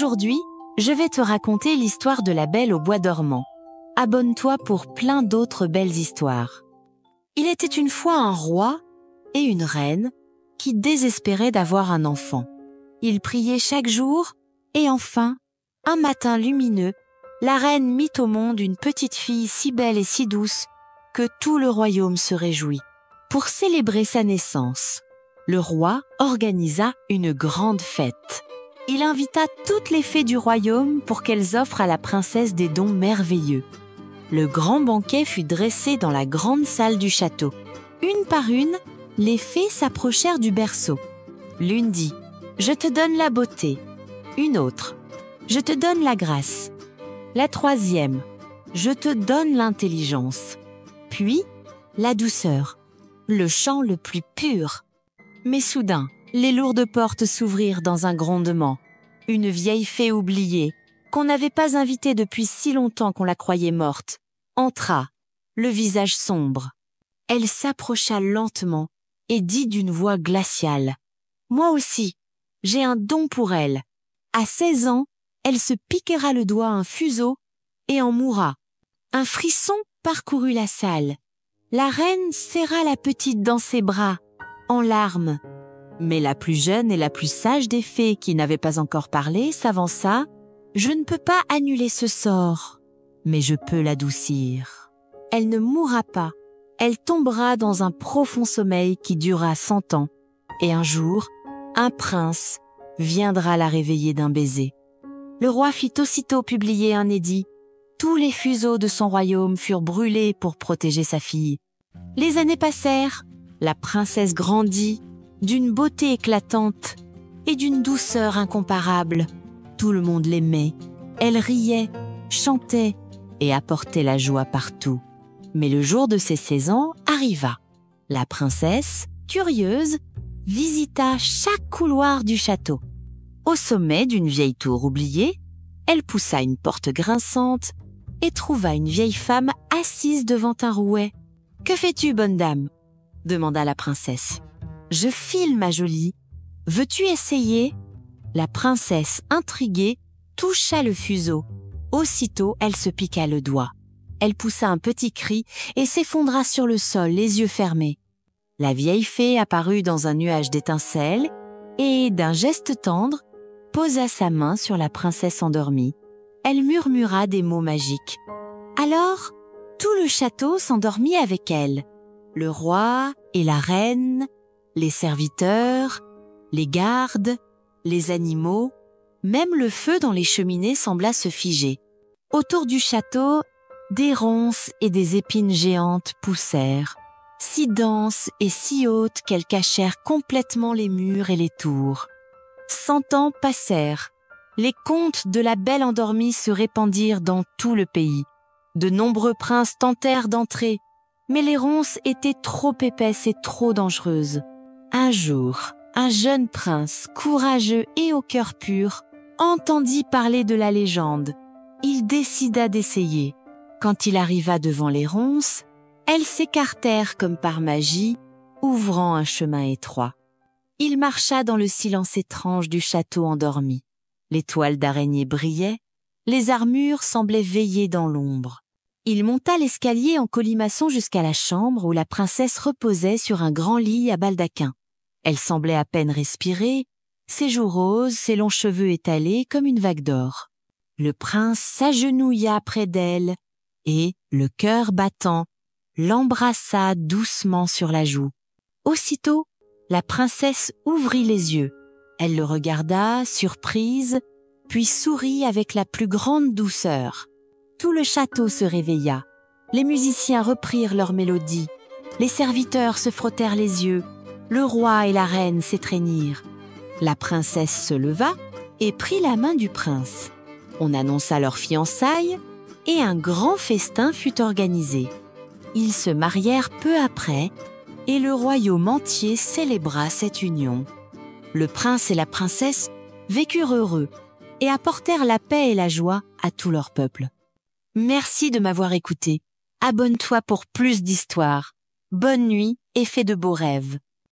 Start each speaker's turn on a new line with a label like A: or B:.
A: Aujourd'hui, je vais te raconter l'histoire de la Belle au bois dormant. Abonne-toi pour plein d'autres belles histoires. Il était une fois un roi et une reine qui désespéraient d'avoir un enfant. Ils priaient chaque jour et enfin, un matin lumineux, la reine mit au monde une petite fille si belle et si douce que tout le royaume se réjouit. Pour célébrer sa naissance, le roi organisa une grande fête. Il invita toutes les fées du royaume pour qu'elles offrent à la princesse des dons merveilleux. Le grand banquet fut dressé dans la grande salle du château. Une par une, les fées s'approchèrent du berceau. L'une dit « Je te donne la beauté ». Une autre « Je te donne la grâce ». La troisième « Je te donne l'intelligence ». Puis, la douceur, le chant le plus pur. Mais soudain, les lourdes portes s'ouvrirent dans un grondement. Une vieille fée oubliée, qu'on n'avait pas invitée depuis si longtemps qu'on la croyait morte, entra, le visage sombre. Elle s'approcha lentement et dit d'une voix glaciale « Moi aussi, j'ai un don pour elle. » À 16 ans, elle se piquera le doigt un fuseau et en mourra. Un frisson parcourut la salle. La reine serra la petite dans ses bras, en larmes. Mais la plus jeune et la plus sage des fées qui n'avait pas encore parlé s'avança. « Je ne peux pas annuler ce sort, mais je peux l'adoucir. » Elle ne mourra pas. Elle tombera dans un profond sommeil qui durera 100 ans. Et un jour, un prince viendra la réveiller d'un baiser. Le roi fit aussitôt publier un édit. Tous les fuseaux de son royaume furent brûlés pour protéger sa fille. Les années passèrent, la princesse grandit, d'une beauté éclatante et d'une douceur incomparable. Tout le monde l'aimait, elle riait, chantait et apportait la joie partout. Mais le jour de ses 16 ans arriva. La princesse, curieuse, visita chaque couloir du château. Au sommet d'une vieille tour oubliée, elle poussa une porte grinçante et trouva une vieille femme assise devant un rouet. « Que fais-tu, bonne dame ?» demanda la princesse. « Je file, ma jolie. Veux-tu essayer ?» La princesse, intriguée, toucha le fuseau. Aussitôt, elle se piqua le doigt. Elle poussa un petit cri et s'effondra sur le sol, les yeux fermés. La vieille fée apparut dans un nuage d'étincelles et, d'un geste tendre, posa sa main sur la princesse endormie. Elle murmura des mots magiques. Alors, tout le château s'endormit avec elle. Le roi et la reine, les serviteurs, les gardes, les animaux, même le feu dans les cheminées sembla se figer. Autour du château, des ronces et des épines géantes poussèrent, si denses et si hautes qu'elles cachèrent complètement les murs et les tours. 100 ans passèrent. Les contes de la Belle endormie se répandirent dans tout le pays. De nombreux princes tentèrent d'entrer, mais les ronces étaient trop épaisses et trop dangereuses. Un jour, un jeune prince, courageux et au cœur pur, entendit parler de la légende. Il décida d'essayer. Quand il arriva devant les ronces, elles s'écartèrent comme par magie, ouvrant un chemin étroit. Il marcha dans le silence étrange du château endormi. Les toiles d'araignée brillaient, les armures semblaient veiller dans l'ombre. Il monta l'escalier en colimaçon jusqu'à la chambre où la princesse reposait sur un grand lit à baldaquin. Elle semblait à peine respirer, ses joues roses, ses longs cheveux étalés comme une vague d'or. Le prince s'agenouilla près d'elle et, le cœur battant, l'embrassa doucement sur la joue. Aussitôt, la princesse ouvrit les yeux. Elle le regarda, surprise, puis sourit avec la plus grande douceur. Tout le château se réveilla. Les musiciens reprirent leur mélodie. Les serviteurs se frottèrent les yeux. Le roi et la reine s'étreignirent. La princesse se leva et prit la main du prince. On annonça leurs fiançailles et un grand festin fut organisé. Ils se marièrent peu après et le royaume entier célébra cette union. Le prince et la princesse vécurent heureux et apportèrent la paix et la joie à tout leur peuple. Merci de m'avoir écouté. Abonne-toi pour plus d'histoires. Bonne nuit et fais de beaux rêves.